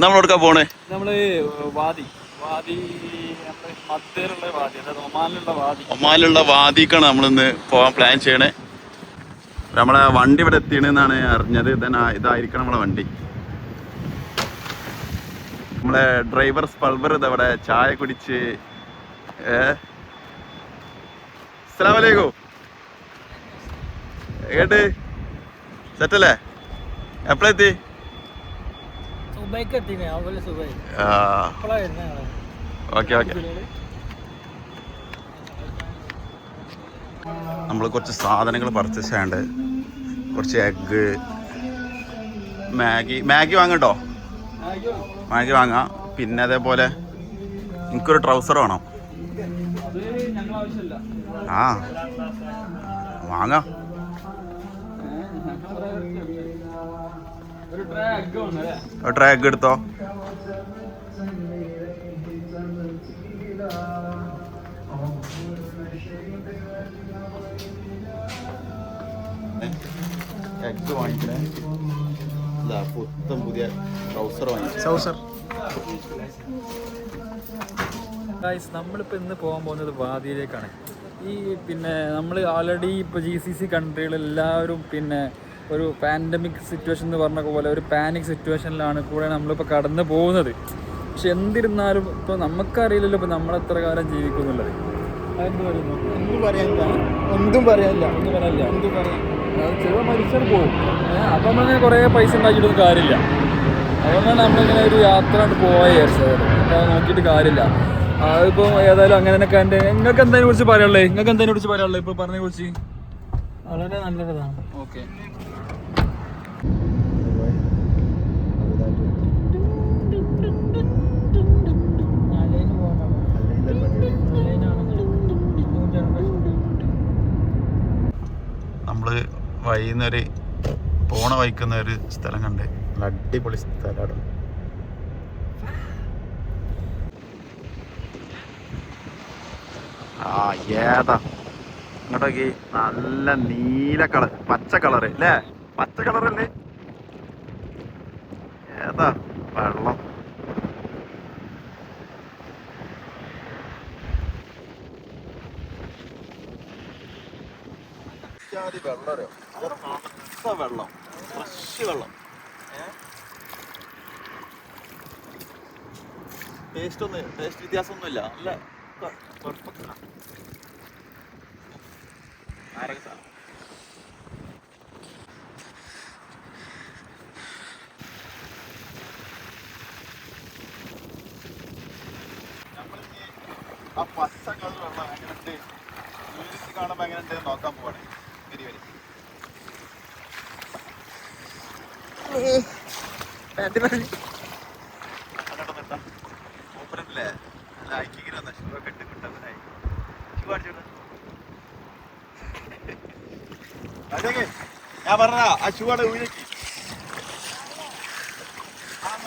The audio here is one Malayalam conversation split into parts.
നമ്മളെടുക്കാ പോണേ? നമ്മള് വാദി വാദി മധ്യയിലുള്ള വാദി, അതായത് ഒമാനിലുള്ള വാദി. ഒമാനിലുള്ള വാദിക്കാണ് നമ്മളിന്ന് പോകാൻ പ്ലാൻ ചെയ്യണേ. നമ്മളെ വണ്ടി ഇവിടെ എത്തിയെന്നാണ് അറിഞ്ഞത്. ഇതായിരിക്കണം നമ്മളെ വണ്ടി. നമ്മളെ ഡ്രൈവർ സ്പൾവർ ഇതവിടെ ചായ കുടിച്ച്. അസ്സലാമു അലൈക്കും. കേട്ട് സെറ്റല്ലേ? എപ്പോഴെത്തി? Okay okay. നമ്മൾ കുറച്ച് സാധനങ്ങൾ പർച്ചേസ് ചെയ്യാണ്ട്. കുറച്ച് എഗ്ഗ്, മാഗി വാങ്ങട്ടോ. മാഗി വാങ്ങാം. പിന്നെ അതേപോലെ എനിക്കൊരു ട്രൗസർ വേണം. ആ വാങ്ങാം. ഒരു ട്രേ എഗ്ഗ് എടുത്തോ. എഗ്ഗ് വാങ്ങിക്കണേ. പുത്തം പുതിയ ട്രൗസർ വാങ്ങിച്ചു. നമ്മളിപ്പോൾ ഇന്ന് പോകാൻ പോകുന്നത് വാദിയിലേക്കാണ്. പിന്നെ നമ്മൾ ഓൾറെഡി ഇപ്പോൾ GCC കൺട്രികളെല്ലാവരും പിന്നെ ഒരു പാൻഡമിക് സിറ്റുവേഷൻ എന്ന് പറഞ്ഞ പോലെ ഒരു പാനിക് സിറ്റുവേഷനിലാണ് കൂടെ നമ്മളിപ്പോൾ കടന്നു പോകുന്നത്. പക്ഷെ എന്നിരുന്നാലും ഇപ്പോൾ നമുക്കറിയില്ലല്ലോ ഇപ്പോൾ നമ്മളെത്ര കാലം ജീവിക്കുന്നുള്ളത്. അതെന്ത് പറയുന്നു? ഒന്നും പറയാനില്ല. അത് ചില മനുഷ്യർ പോകും. അപ്പം നമ്മളിങ്ങനെ കുറേ പൈസ ഉണ്ടാക്കിയിട്ടൊന്നും കാര്യമില്ല. അതുകൊണ്ടാണ് നമ്മളിങ്ങനെ ഒരു യാത്ര പോകാൻ വിചാരിച്ചത്. അപ്പോൾ അത് നോക്കിയിട്ട് കാര്യമില്ല. അതിപ്പോൾ ഏതായാലും അങ്ങനെയൊക്കെ എൻ്റെ നിങ്ങൾക്ക് എന്തിനെ കുറിച്ച് പറയാനുള്ളത്? ഇപ്പോൾ പറഞ്ഞതിനെ കുറിച്ച്? വളരെ നല്ലതാണ്. ഓക്കെ. നമ്മള് വൈകുന്നേരം പോണ വഹിക്കുന്ന ഒരു സ്ഥലം കണ്ട്. നല്ല അടിപൊളി സ്ഥലമാണ്. ഏതാ ഇങ്ങോട്ടേക്ക് നല്ല നീല കളർ, പച്ച കളറ് അല്ലേ? പച്ച കളറല്ലേ? ഏതാ വെള്ളം. വെള്ളം ഫ്രഷ് വെള്ളം. ടേസ്റ്റ് വ്യത്യാസമൊന്നുമില്ല. നല്ല ആ പച്ച കളർ വെള്ളം എങ്ങനെയുണ്ട് കാണുമ്പോ എങ്ങനെയുണ്ട് നോക്കാൻ പോവാണ്. ഞാൻ പറഞ്ഞ ആ ഷൂ അവിടെ ഊഴക്കി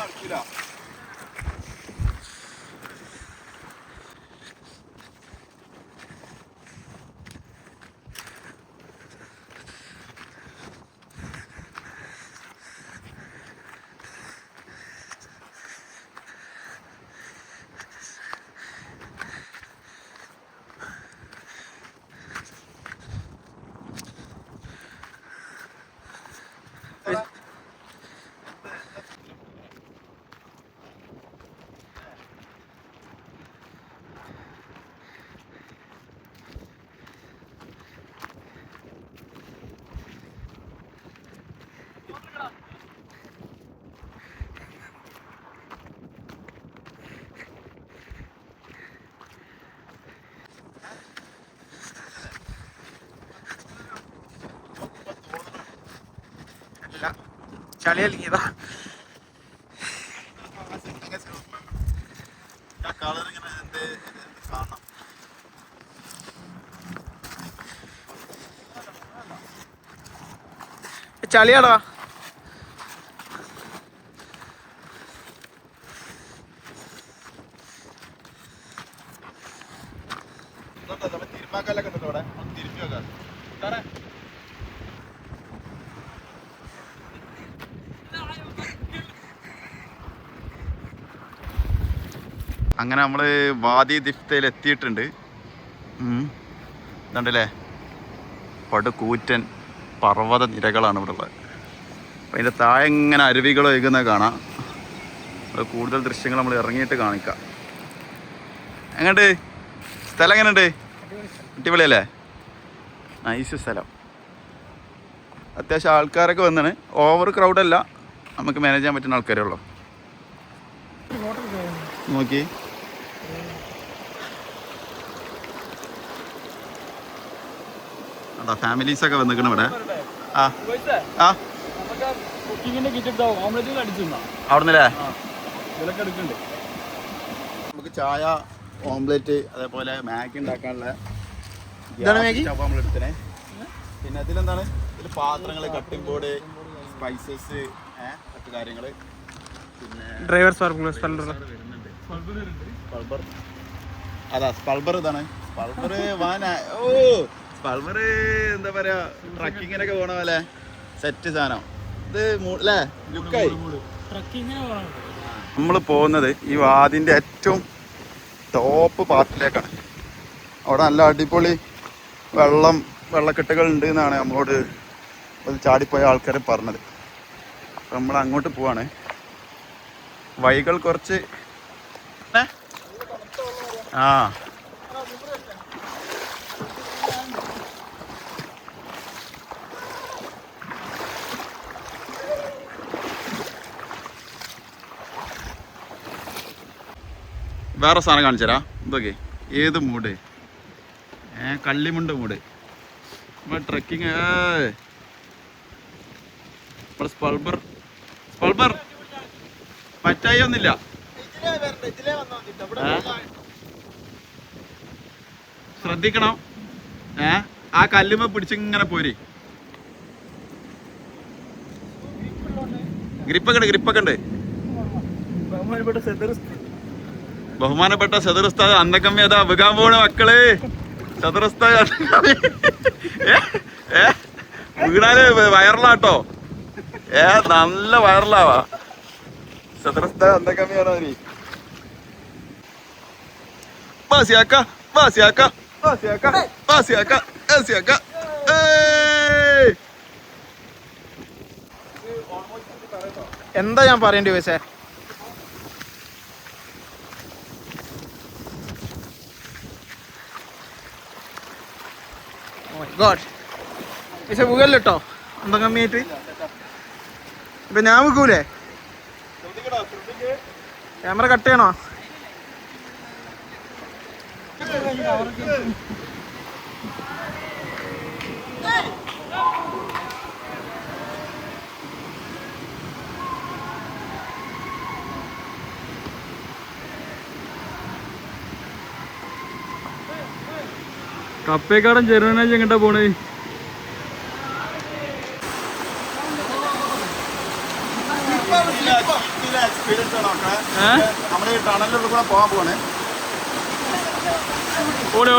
അടിക്കൂല. ചളി അലിങ്ങിയതാ. ചളിയാടാ. തിരുമാക്കാലൊക്കെ ഉണ്ടോ അവിടെ? തിരുമ്പി വെക്കാം. അങ്ങനെ നമ്മൾ വാദി ദിഫ്തയിൽ എത്തിയിട്ടുണ്ട്. ഇതുണ്ടല്ലേ പടുകൂറ്റൻ പർവ്വത നിരകളാണ് ഇവിടെ ഉള്ളത്. അപ്പം അതിൻ്റെ താഴെ ഇങ്ങനെ അരുവികൾ ഒഴുകുന്നത് കാണാം. അത് കൂടുതൽ ദൃശ്യങ്ങൾ നമ്മൾ ഇറങ്ങിയിട്ട് കാണിക്കാം. എങ്ങോട്ട് സ്ഥലം എങ്ങനെയുണ്ട്? അടിപൊളിയല്ലേ? നൈസ് സ്ഥലം. അത്യാവശ്യം ആൾക്കാരൊക്കെ വന്നാണ്. ഓവർ ക്രൗഡല്ല, നമുക്ക് മാനേജ് ചെയ്യാൻ പറ്റുന്ന ആൾക്കാരേ ഉള്ളൂ. നോക്കി അതാ ഫാമിലീസൊക്കെ വന്നിരിക്കണം ഇവിടെ. ആ ആ അവിടുന്നല്ലേ നമുക്ക് ചായ, ഓംലെറ്റ്, അതേപോലെ മാഗി ഉണ്ടാക്കാനുള്ള നമ്മൾ എടുത്തേ. പിന്നെ ഇതിലെന്താണ്, ഇതിൽ പാത്രങ്ങൾ, കട്ടിംഗ് ബോർഡ്, സ്പൈസസ്, മറ്റു കാര്യങ്ങൾ. പിന്നെ ഡ്രൈവർ സ്പൾബർ. അതാ സ്പൾബർ. ഇതാണ് സ്പൾബർ. സ്പൾബർ എന്താ പറയാ, ട്രക്കിങ്ങിനൊക്കെ പോണ പോലെ സെറ്റ് സാധനം ഇത് അല്ലേ? ലുക്കായി. നമ്മൾ പോകുന്നത് ഈ വാദിന്റെ ഏറ്റവും ടോപ്പ് പാർട്ടിലേക്കാണ്. അവിടെ നല്ല അടിപൊളി വെള്ളക്കെട്ടുകൾ ഉണ്ട് എന്നാണ് നമ്മളോട് ചാടിപ്പോയ ആൾക്കാർ പറഞ്ഞത്. അപ്പം നമ്മൾ അങ്ങോട്ട് പോവാണ്. വഴികൾ കുറച്ച് വേറെ സാധനം കാണിച്ചു തരാം. എന്തൊക്കെ ഏത് മൂഡ്, കള്ളിമുണ്ട് മൂഡ്. നമ്മൾ ട്രക്കിങ് സ്പൾബർ പറ്റായി ഒന്നില്ല. ശ്രദ്ധിക്കണം. ആ കല്ലുമ്മ പിടിച്ചിങ്ങനെ പോരി. ഗ്രിപ്പൊക്കെ ഉണ്ട്. ബഹുമാനപ്പെട്ട സദർ ഉസ്താദ് അന്നക്കമ്മി അതാ വികാൻ പോണ മക്കള്. സദർ ഉസ്താദ് വീണാല് വൈറലാട്ടോ. നല്ല വൈറലാവാ. സദർ ഉസ്താദ് അന്നക്കമ്മിയാണോ നീ? എന്താ ഞാൻ പറയേണ്ടി ചോദിച്ചേ? പക്ഷെ മുകളിലിട്ടോ എന്താ കമ്മിയായിട്ട്. ഇപ്പൊ ഞാൻ മുക്കൂലേ? ക്യാമറ കട്ട് ചെയ്യണോ? കപ്പേക്കാടൻ ചെറുനാഴ്ച എങ്ങട്ടാ പോണേ? നമ്മള് ഈ ടണലിലുള്ള കൂടെ പോകാൻ പോവാണ്. ഓടി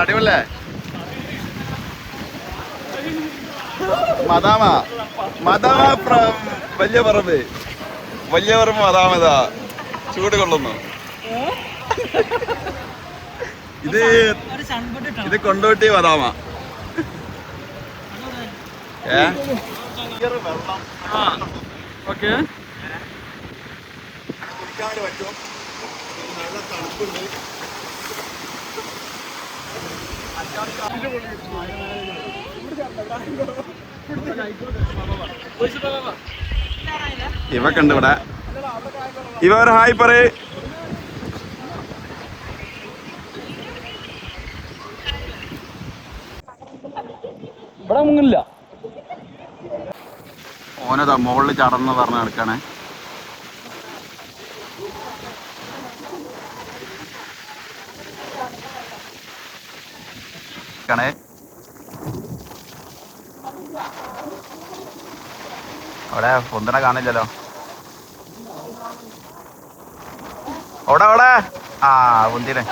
അടിപൊളിയല്ലേ? മദാമ വലിയ പറമ്പ് മദാമതാ ചൂട് കൊള്ളുന്നു. ഇത് കൊണ്ടോട്ടി ബദാമ. ഓക്കെ നല്ല തണുപ്പുണ്ട്. ഇവ കണ്ട് ഇവിടെ ഇവ ഒരു ഹായ് പറയ്. ഇവിടെ മുങ്ങില്ല. ഓനതാ മുകളിൽ ചടന്ന് പറഞ്ഞ് നടക്കണേ. അവിടെ പൊന്തനെ കാണില്ലല്ലോ. അവിടെ ആ പൊന്തിനെ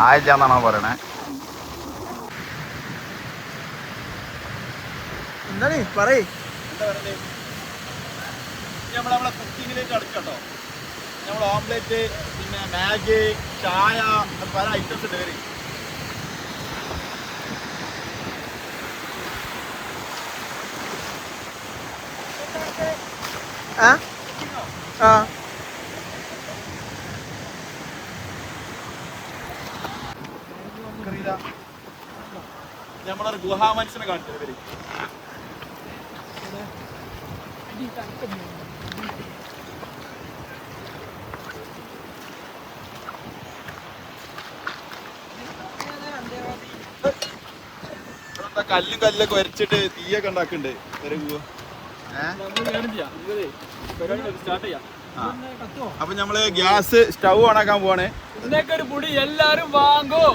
ആയില്ലാന്നാണോ പറയണേ. എന്താണ് പറയ്. നമ്മളെ കുക്കിങ്ങിലേക്ക് അടുക്കട്ടോ. നമ്മൾ ഓംലെറ്റ്, പിന്നെ മാഗി, ചായ, പല ഐറ്റംസ് ഉണ്ട് വരും. നമ്മളൊരു ഗുഹാ മനുഷ്യനെ കാണിച്ചത് വരും. കല്ലും കല്ലൊക്കെ വരച്ചിട്ട് തീയൊക്കെ ഉണ്ടാക്കുന്നുണ്ട്. അപ്പൊ നമ്മള് ഗ്യാസ് സ്റ്റൗ ഓണാക്കാൻ പോവാണ്. ഒരു പൊടി എല്ലാരും വാങ്ങോ.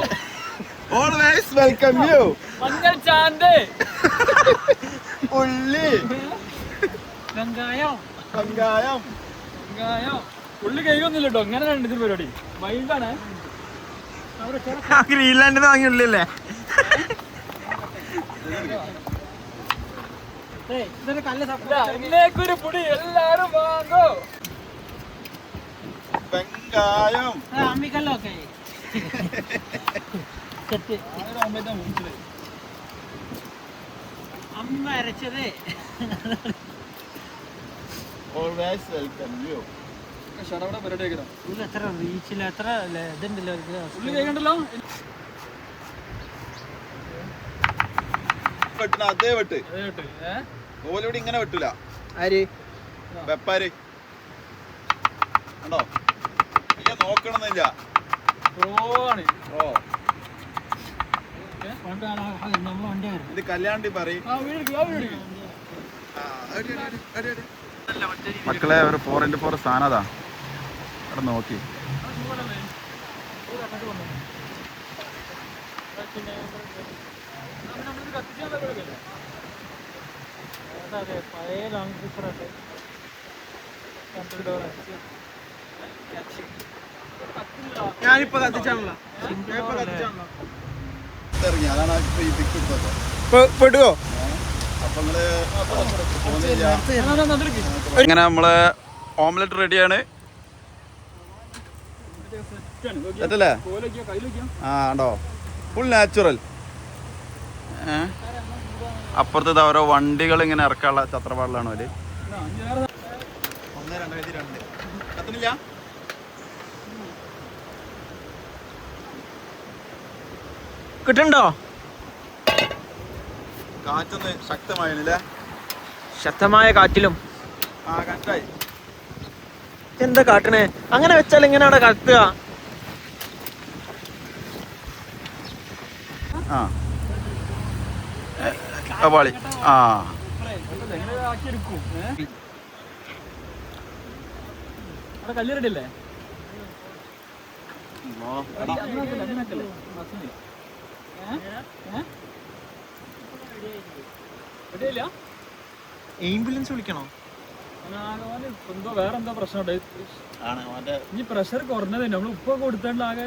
Always welcome you. മഞ്ഞൾ ചാന്ത്, ഉള്ളി, വെങ്കായം, വെങ്കായം, ഉള്ളി കഴിയൊന്നുമില്ല കേട്ടോ. ഇങ്ങനെ ഇത് പരിപാടി വൈകിട്ടാണ്. ഗ്രീൻലാൻഡിൽ വാങ്ങിയ ഉള്ളിയല്ലേ? ഒരു പൊടി എല്ലാരും വാങ്ങോ. വെങ്കായം, അമ്മ അരച്ചത്. Always welcome you. എത്ര റീച്ചില്ല, എത്ര ഇതുണ്ടല്ലോ. ഉള്ളി കഴിക്കണ്ടല്ലോ. വെട്ടണ അതേ വെട്ട്. ഓലോടി ഇങ്ങനെ വെട്ടില്ല. ആര് വെപ്പാര് കണ്ടോ? ഇങ്ങനെ നോക്കണമെന്നില്ല. ഇത് കല്യാണ്ടി പറയും. മക്കളെ ഒരു 4x4 സാധനതാ അവിടെ നോക്കി. ഞാനിപ്പോ കത്തിച്ചാണല്ലോ. ഇറങ്ങി അതാണ് ഈ പിക്ക് എടുത്തത്. പെടുവോ? അപ്പൊ ഇങ്ങനെ നമ്മളെ ഓംലെറ്റ് റെഡിയാണ്. സെറ്റല്ലേ? ആ ഉണ്ടോ? Full natural. അപ്പുറത്ത് ഓരോ വണ്ടികൾ ഇങ്ങനെ ഇറക്കാനുള്ള ചത്രപാടിലാണ് അവര്. 1, 2, 2 കത്തുന്നില്ല. കിട്ടണ്ടോ? കാറ്റൊന്ന് ശക്തമായില്ലേ? ശക്തമായ കാറ്റിലും. ആ കാറ്റായി. എന്താ കാട്ടണേ? അങ്ങനെ വെച്ചാൽ എങ്ങനെ അവിടെ കത്തുക? ആ പാളി. ആ കല്ല് റെഡി അല്ലേ? ആംബുലൻസ് വിളിക്കണോ? എന്തോ വേറെന്തോ പ്രശ്നമുണ്ട്. ഇനി പ്രഷർ കുറഞ്ഞത് നമ്മൾ ഉപ്പൊക്കെ കൊടുത്തോണ്ട് ആകെ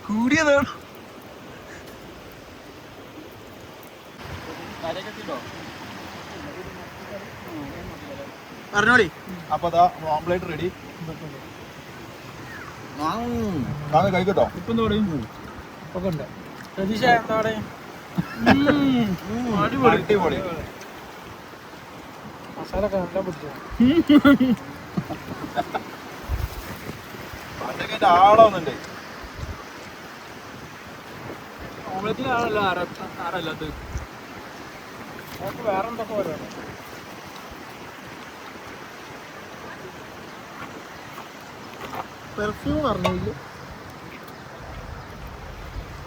കൂടിയതാണ്. പറഞ്ഞോളി. അപ്പൊ അതാ ഓംപ്ലേറ്റ് റെഡി. കഴിക്കട്ടോ ഇപ്പം പറയും ഒക്കെ ഉണ്ട് പ്രതീക്ഷ എന്താ അവിടെ അടിപൊളി മസാല ഒക്കെ നല്ല പിടിച്ചു ആളാവുന്നുണ്ട്. ഓംലെറ്റിനാണല്ലോ ആരല്ലാത്തത്. നമുക്ക് വേറെ എന്തൊക്കെ വരുവാണ് പെർഫ്യൂം പറഞ്ഞില്ല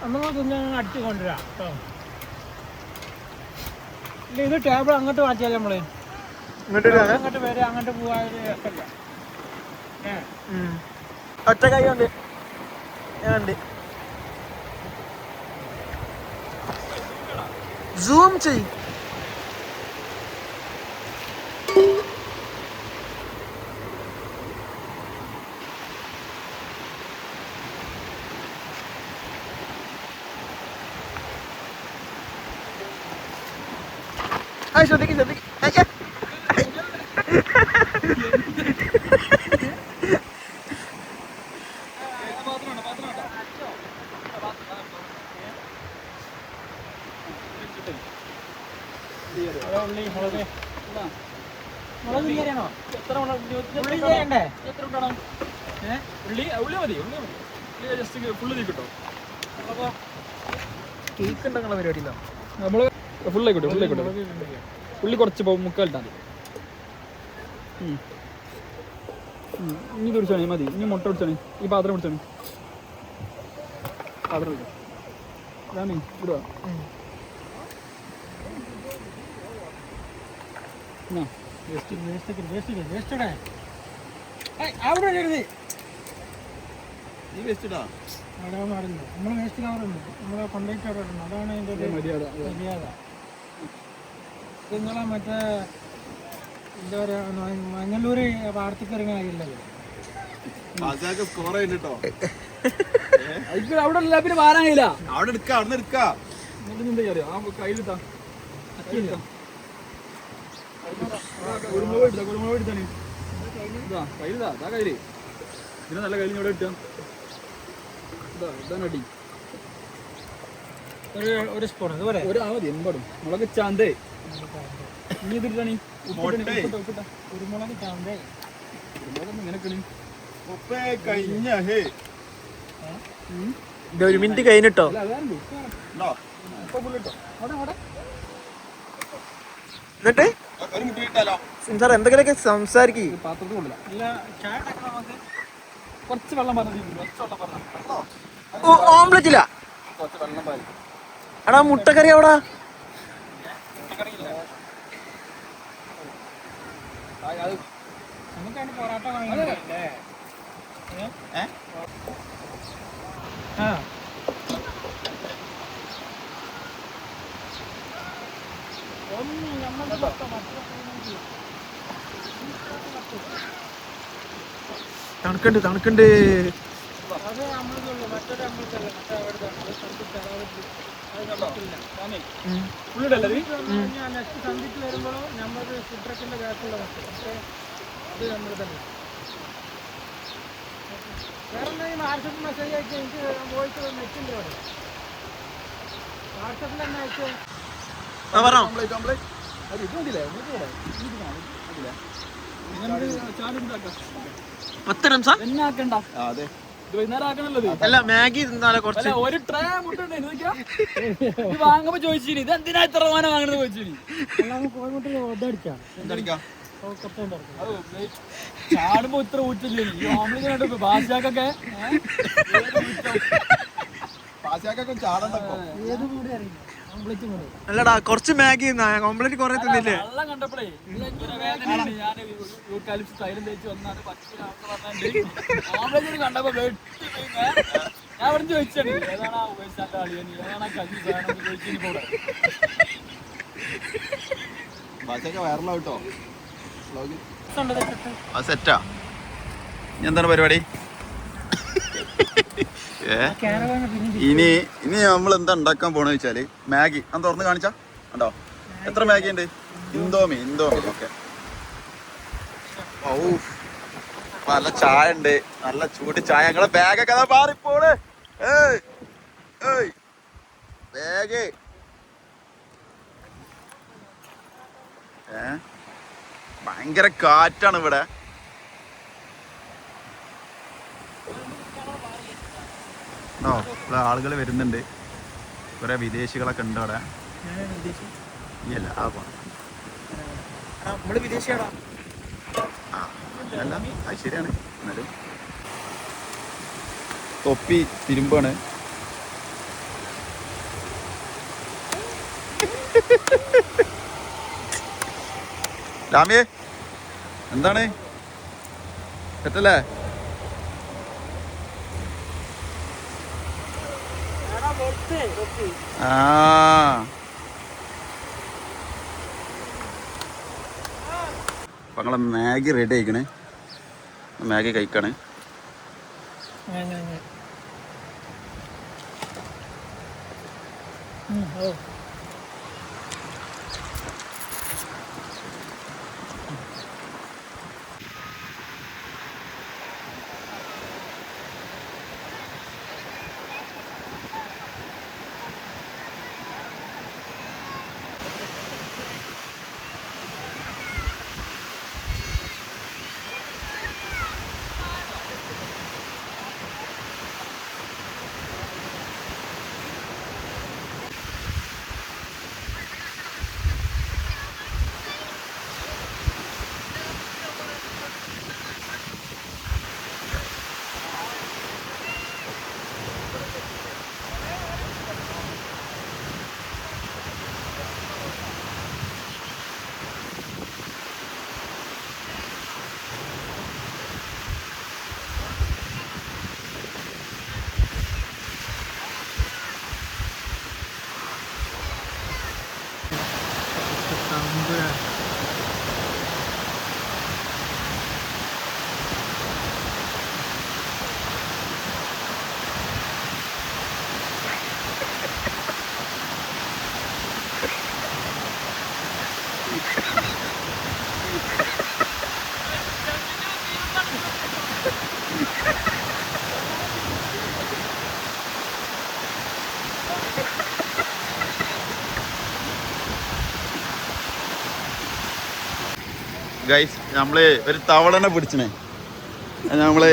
നമ്മൾ കുഞ്ഞ് അടിച്ചു കൊണ്ടുവരാം കേട്ടോ. ഇല്ല ഇത് ടേബിൾ അങ്ങോട്ട് മാറ്റിയാൽ നമ്മള് അങ്ങോട്ട് വരെ അങ്ങോട്ട് പോവാൻ രസമല്ല. ഒറ്റ കൈ ഉണ്ട് ഞാനുണ്ട് സൂം ചെയ് ശ്രദ്ധിക്കും കേക്ക് ഉണ്ടെന്നുള്ള പരിപാടിയില്ല. നമ്മള് ഫുള്ളായിക്കോട്ടെ ഉള്ളി കുറച്ച് മുക്കാലിട്ടാൽ മതി. ഇനി പിടിച്ചാണേ മതി. ഇനി മുട്ട പിടിച്ചാണേ ഈ പാത്രം പിടിച്ചാണേ പാത്രം പിടിക്കാം. അതാണ് ഇടുക. നമ്മള് വേസ്റ്റ് കവറുണ്ട് നമ്മളെ കൊണ്ടേറ്റ് അവിടെ ഇടണം. അതാണ് അതിൻ്റെ മര്യാദ. നിങ്ങളെ മറ്റേ എന്താ പറയാ മഞ്ഞളൂര് പാടത്തേക്ക് ഇറങ്ങിയ കാര്യമില്ലല്ലോ. സ്കോർ ചെയ്തിട്ടോ അവിടെ പിന്നെ മാറാനില്ല. അവിടെ എടുക്ക അവിടെ എടുക്കാ ആ കയ്യിലിട്ടാ കുരുമുളക് എടുത്താണ് കയ്യിലിതാ അതാ കയ്യില്. ഇതിന് നല്ല കയ്യിൽ ഇവിടെ ഇട്ടാ ഇതാണ് അടി. ഒരു സ്പൂൺ അതുപോലെ ഒരു മതി എമ്പാടും മുളക് ചാന്തേ. ഇനി ഇതിട്ടാണ് കുരുമുളക് ചാന്തേ ഇങ്ങനെയൊക്കെ കഴിഞ്ഞ ഒരു മിനിറ്റ് കഴിഞ്ഞിട്ടോ. എന്നിട്ട് സാർ എന്തെങ്കിലുമൊക്കെ സംസാരിക്കും. പാത്രത്തിൽ കൊണ്ടില്ല. കുറച്ച് വെള്ളം പറഞ്ഞു. ഓംലെറ്റില്ല കുറച്ച് വെള്ളം പാല്. എടാ മുട്ടക്കറി എവിടാ? നമുക്കാണ് പൊറാട്ട വാങ്ങില്ലേ? തണുക്കുണ്ട് തണുക്കുണ്ട്. സന്ധിക്ക് വരുമ്പോഴും നമ്മൾ ഫുഡ്രക്കിന്റെ ഗ്യാസുള്ള ഇത് നമ്മൾ തന്നെ വേറെ എന്തെങ്കിലും വാട്സപ്പ് മെസ്സേജ് അയച്ചു. എനിക്ക് വോയിസ് നെറ്റിൻ്റെ അവിടെ വാട്സപ്പിൽ തന്നെ അയച്ചു. അല്ല മാഗി കുറച്ച് ഒരു ട്രേ മുട്ട വാങ്ങുമ്പോ ചോദിച്ചിനി ഇത് എന്തിനാ ഇത്ര വാനം വാങ്ങുന്നത് ചോദിച്ചിനി. ചാടുമ്പോ ഇത്ര ഊറ്റില്ലേ ഓംലെറ്റ് ഭാഷക്കൊക്കെ അല്ലടാ കുറച്ച് മാഗി ഓംലെറ്റ് കുറെ തിന്നില്ലേ? വെള്ളം കണ്ടപ്പോഴേ ഞാൻ തൈലം തേച്ച് വന്നാണ് ഓംലെറ്റ് കണ്ടപ്പോ ഞാൻ അവിടെ ചോദിച്ചാണ് ഏതാണ് ഉപയോഗിച്ചാൻ്റെ അളിയൻ ഏതാണ് കഞ്ഞി സാധനം ചോദിച്ചു കൂടെ. വൈറലാവട്ടോ സെറ്റാ. എന്താണ് പരിപാടി? ഇനി നമ്മൾ എന്താ ഉണ്ടാക്കാൻ പോണെന്ന് വെച്ചാല് മാഗി അത് തുറന്ന് കാണിച്ചാ ഉണ്ടോ? എത്ര മാഗി ഉണ്ട്? ഇന്തോമി ഓക്കെ. നല്ല ചായ ഉണ്ട്, നല്ല ചൂട് ചായ. ഞങ്ങളെ ബാഗൊക്കെ അതാ മാറിപ്പോണ്. ബാഗ് ഭയങ്കര കാറ്റാണ് ഇവിടെ. ഇവിടെ ആളുകൾ വരുന്നുണ്ട്, കുറെ വിദേശികളൊക്കെ ഉണ്ട് അവിടെ. ഇല്ല നമ്മള് വിദേശിയാടാ. അല്ല അത് ശരിയാണ്. എന്നാലും തൊപ്പി തിരുമ്പാണ്. രാമിയെ എന്താണ് പറ്റല്ലേ? ആ അപ്പൊ ഞങ്ങളെ മാഗി റെഡി ആയിക്കണേ. മാഗി കഴിക്കാണ്. ഗൈസ് നമ്മള് ഒരു തവളനെ പിടിച്ചണേ. നമ്മള്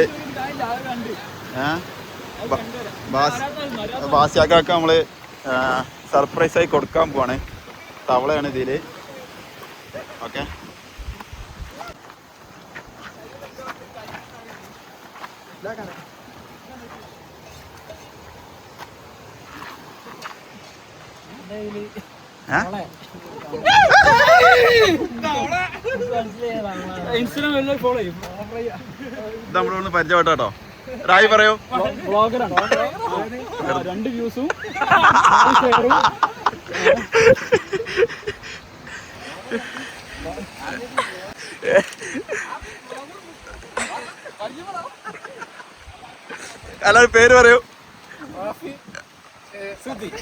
ബാസിയാക്കാക്ക് നമ്മള് സർപ്രൈസ് ആയി കൊടുക്കാൻ പോവാണ്. തവളയാണ് ഇതില്. ഓക്കെ നമ്മളിവിടുന്ന് പരിചയപ്പെട്ടോ. റായി പറയൂ. രണ്ട് വ്യൂസും എല്ലാവരും പേര് പറയൂ.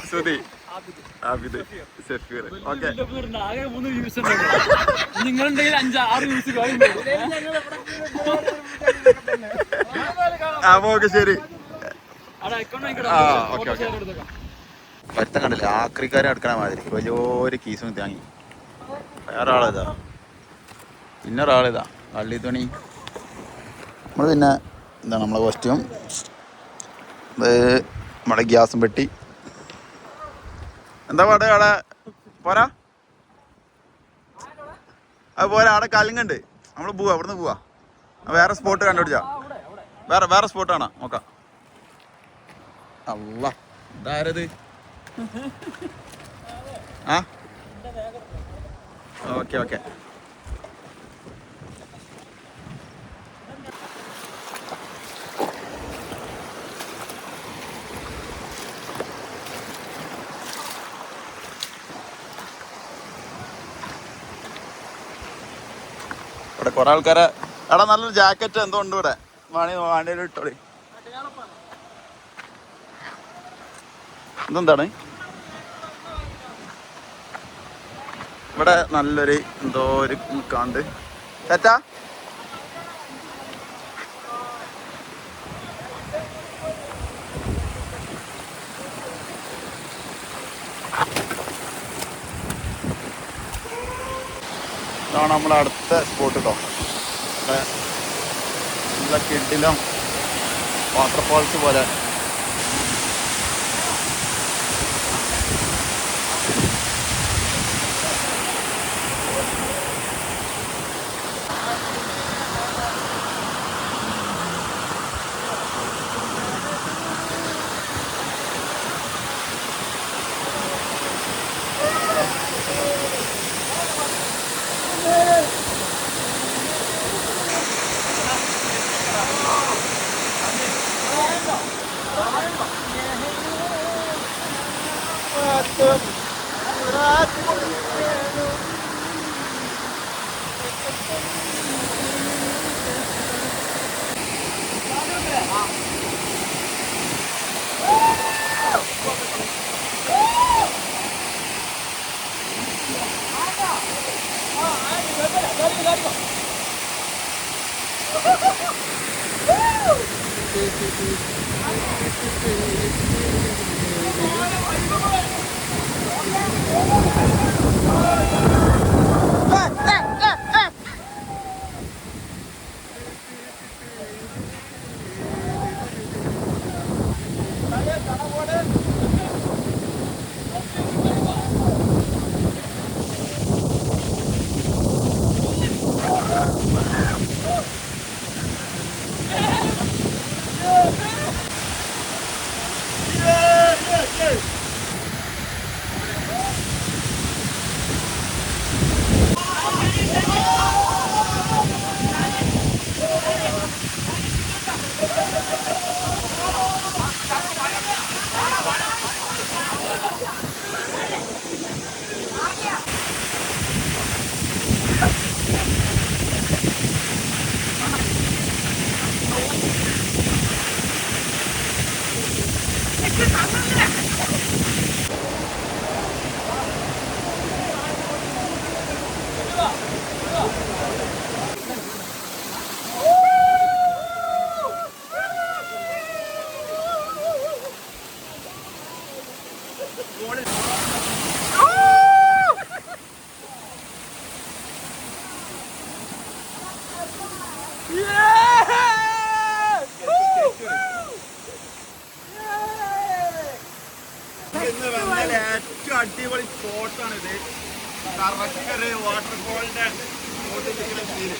സുധി, ആബിദ്, സഫീർ. ഓക്കെ നിങ്ങളുണ്ടെങ്കിൽ 5-6 വ്യൂസ് ഓക്കെ ശരി. പരുത്തം കണ്ടില്ല, ആക്രിക്കാരെ അടുക്കണ മാതിരി വലിയൊരു കീസും താങ്ങി. വേറെ ആളിതാ, പിന്നൊരാളിതാ വള്ളി തുണി. നമ്മൾ പിന്നെ എന്താണ് നമ്മളെ കോസ്റ്റ്യൂം, നമ്മുടെ ഗ്യാസും പെട്ടി. എന്താ പാട് അവിടെ പോരാ? അത് പോരാ, അവിടെ കലുങ്ങുണ്ട്. നമ്മൾ പോവാ, അവിടുന്ന് പോവാ. വേറെ സ്പോട്ട് കണ്ടുപിടിച്ചാ. വേറെ സ്പോട്ടാണോ നോക്കാം. അല്ലാ ഇതാരത്? ആ ഓക്കെ ഇവിടെ കുറെ ആൾക്കാരെ. എടാ നല്ലൊരു ജാക്കറ്റ് എന്തോ ഉണ്ട് ഇവിടെ, വാണ്ടിയിൽ ഇട്ടോളി. ഇതെന്താണ് ഇവിടെ നല്ലൊരു എന്തോ ഒരു കാണ്ട് ചേറ്റാ ഇതാണ് നമ്മളെ അടുത്ത സ്പോട്ട് കേട്ടോ. നല്ല കിഡിലും വാട്ടർഫാൾസ് പോലെ. ഏറ്റവും അടിപൊളി സ്പോട്ടാണിത്. Correct വാട്ടർഫോളിന്റെ feel.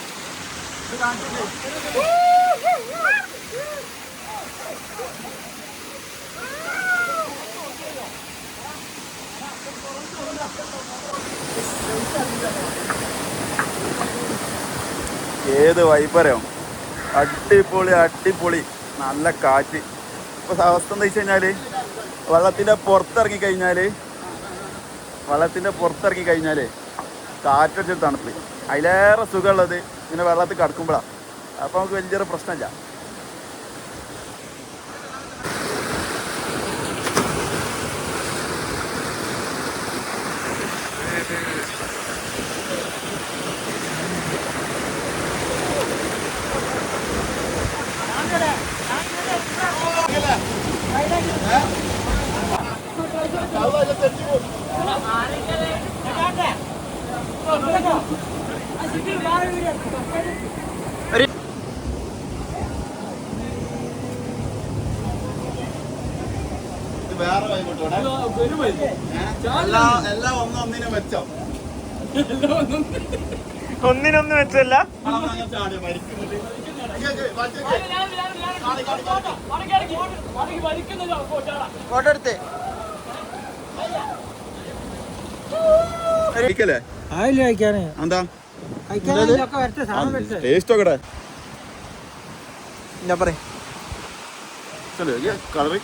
ഏത് വൈബറിയോ, അടിപൊളി അടിപൊളി. നല്ല കാറ്റ്. ഇപ്പോൾ അവസ്ഥ എന്താ വെച്ച് കഴിഞ്ഞാൽ വെള്ളത്തിൻ്റെ പുറത്തിറങ്ങി കഴിഞ്ഞാൽ കാറ്റൊരു തണുപ്പ്. അതിലേറെ സുഖമുള്ളത് ഇങ്ങനെ വെള്ളത്തിൽ കിടക്കുമ്പോഴാണ്. അപ്പോൾ നമുക്ക് വലിയൊരു പ്രശ്നമില്ല. വേറെ വൈകിട്ടോടെ എല്ലാം ഒന്നിനും വെച്ചോ. ഒന്നിനൊന്നും വെച്ചല്ല. ഫോട്ടോ എടുത്തേ ആയില്ല കഴിക്കാന്. എന്താ ടേസ്റ്റ് ഒക്കെ ഞാൻ പറയും കളറി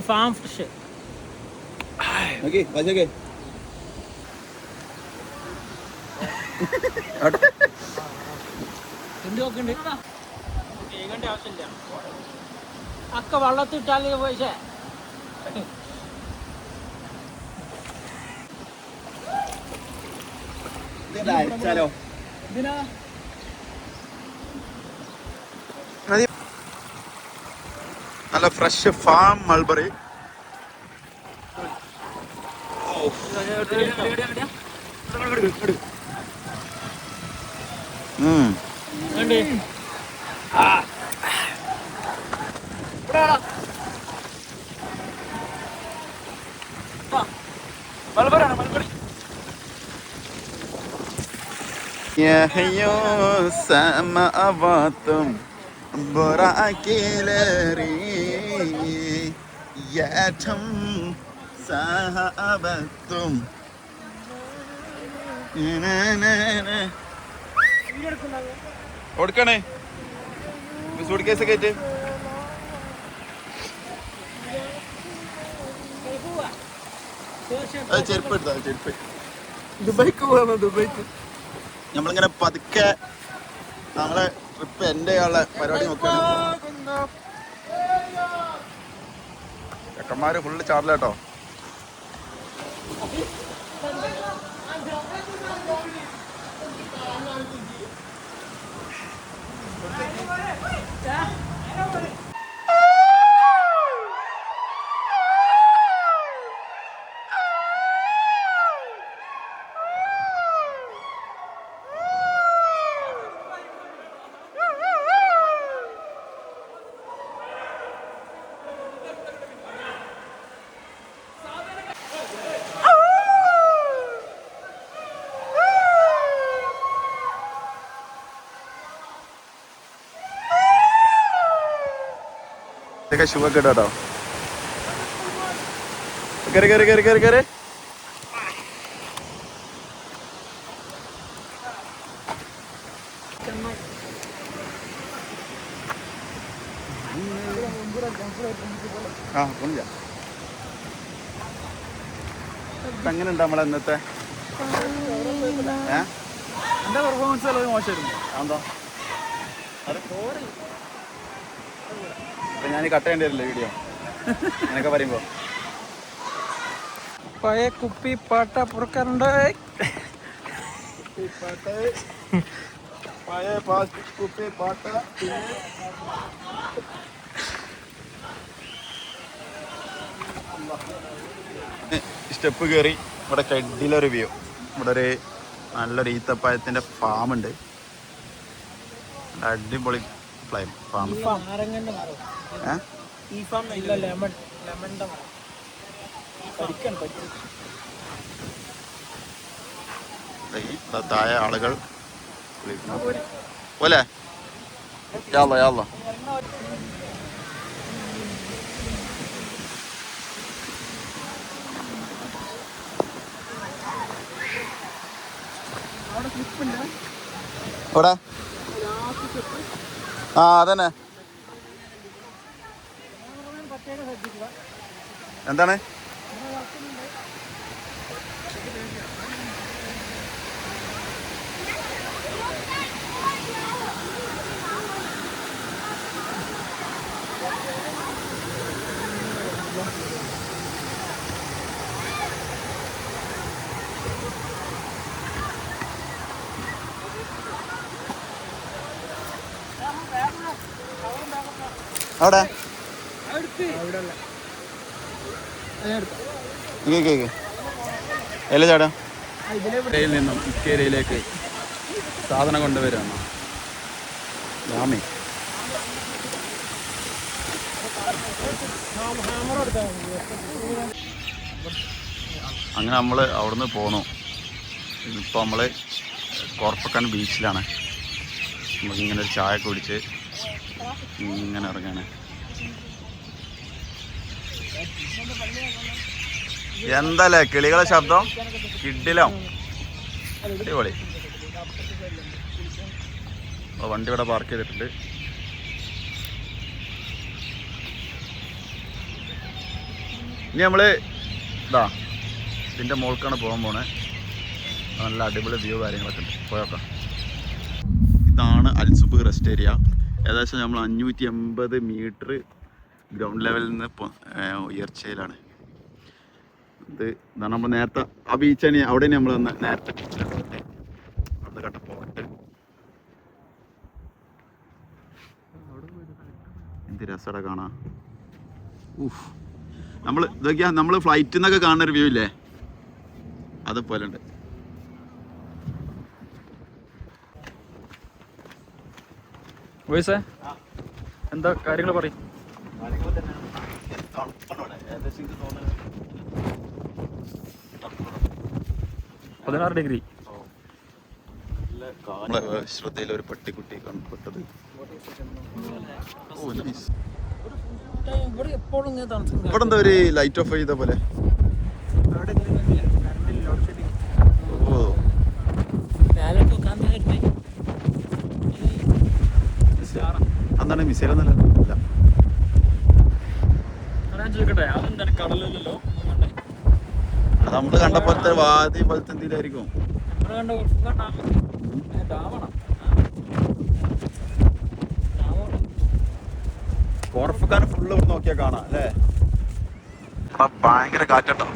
ഫാം ഫ്രഷ് ആവശ്യമില്ല. അക്ക വള്ളത്തിട്ടാൽ പൈസ ഇതിനാ നല്ല ഫ്രഷ് ഫാം മൾബറി. സമവാത്തും ഏറ്റം സഹബത്തും കൊടുക്കണേ സൂട്ട് കേസ് ഒക്കെ ആയിട്ട്. ചെരുപ്പ് എടുത്താ ചെരുപ്പ്. ദുബൈക്ക് പോകാമോ? ദുബൈക്ക് നമ്മളിങ്ങനെ പതുക്കെ നമ്മളെ ട്രിപ്പ് എൻ്റെ ഉള്ള പരിപാടി നോക്കുകയാണ്. ചെക്കന്മാര് ഫുള്ള് ചാറിലാട്ടോ. ഇതൊക്കെ ഷൂ ഒക്കെ ഇടാട്ടോ. കയറി കയറി കയറി കയറി കയറി. എങ്ങനെ ഉണ്ട് നമ്മളെ ഇന്നത്തെ എന്റെ പെർഫോമൻസ് വളരെ മോശമായിരുന്നു. എന്താ ഞാൻ കട്ട് ചെയ്യേണ്ടി വരില്ല വീഡിയോ അങ്ങനെയൊക്കെ പറയുമ്പോ. പഴയ കുപ്പി പാട്ട പുറക്കാറുണ്ട്. പഴയ പ്ലാസ്റ്റിക് കുപ്പി പാട്ട. സ്റ്റെപ്പ് കയറി ഇവിടെ കെഡിലൊരു വ്യൂ. ഇവിടെ ഒരു നല്ലൊരു ഈത്തപ്പഴത്തിൻ്റെ ഫാമുണ്ട്. അടിപൊളി ഫാം. താഴെ ആളുകൾ പോലെ യാള്ള യാള്ള. എവിടെ? ആ അതന്നെ. എന്താണ്? അവിടെ അല്ല ചേട്ടാ ഇതിൽ നിന്നും ഇക്കേരിയയിലേക്ക് സാധനം കൊണ്ടുവരാണ്. രാമേ അങ്ങനെ നമ്മൾ അവിടുന്ന് പോന്നു. ഇപ്പോൾ നമ്മൾ കോർപ്പക്കാൻ ബീച്ചിലാണ്. നമുക്കിങ്ങനെ ഒരു ചായ കുടിച്ച് ഇങ്ങനെ ഇറങ്ങാണ്. എന്തല്ലേ കിളികളെ ശബ്ദം കിഡിലോ അടിപൊളി. വണ്ടി ഇവിടെ പാർക്ക് ചെയ്തിട്ടുണ്ട്. ഇനി നമ്മൾ ഇതാ ഇതിൻ്റെ മുകൾക്കാണ് പോകാൻ പോണേ. നല്ല അടിപൊളി വ്യൂ കാര്യങ്ങളൊക്കെ ഉണ്ട്. പോയോക്കാം. ഇതാണ് അൽസുബ് റെസ്റ്റ് ഏരിയ. ഏകദേശം നമ്മൾ 580 മീറ്റർ ഗ്രൗണ്ട് ലെവലിൽ നിന്ന് ഉയർച്ചയിലാണ്. ഇതാണ് നമ്മൾ നേരത്തെ ആ ബീച്ചാണ്. അവിടെ നമ്മൾ നേരത്തെ അവിടെ കണ്ട പോട്ട് എന്ത് രസമാണ് കാണാം. നമ്മൾ ഇതൊക്കെയാ നമ്മൾ ഫ്ലൈറ്റിൽ നിന്നൊക്കെ കാണുന്ന ഒരു വ്യൂ ഇല്ലേ, അതുപോലെ ഉണ്ട്. വോയിസേ എന്താ കാര്യങ്ങൾ പറയും? 16 ഡിഗ്രി. ശ്രദ്ധയിൽ ഒരു പട്ടിക്കുട്ടി കണ്ടപ്പെട്ടത്. ഇവിടെ എന്താ ഒരു ലൈറ്റ് ഓഫ് ചെയ്ത പോലെ. ഓ എന്താണ് മിസൈൽ എന്നല്ല ചോദിക്കട്ടെ, അതെന്താണ് കടലല്ലോ? അത് നമ്മള് കണ്ട പോലത്തെ വാതി പോലത്തെ എന്തെങ്കിലായിരിക്കും. കോർഫക്കാൻ ഫുള്ള് ഇവിടെ നോക്കിയാൽ കാണാം അല്ലേ. ഭയങ്കര കാറ്റട്ടോ.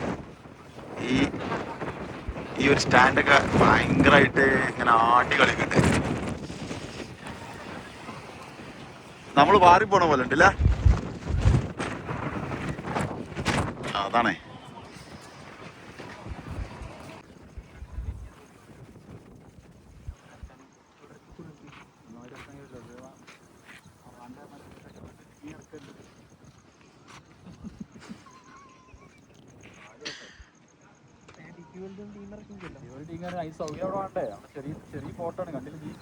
ഈ ഒരു സ്റ്റാൻഡൊക്കെ ഭയങ്കരമായിട്ട് ഇങ്ങനെ ആട്ടി കളിക്കുന്നുണ്ട്. നമ്മൾ വാറി പോണ പോലെ ഉണ്ടല്ലേ. അതാണേ. ചെറിയ ഫോട്ടോ ആണ് കണ്ടില്ല.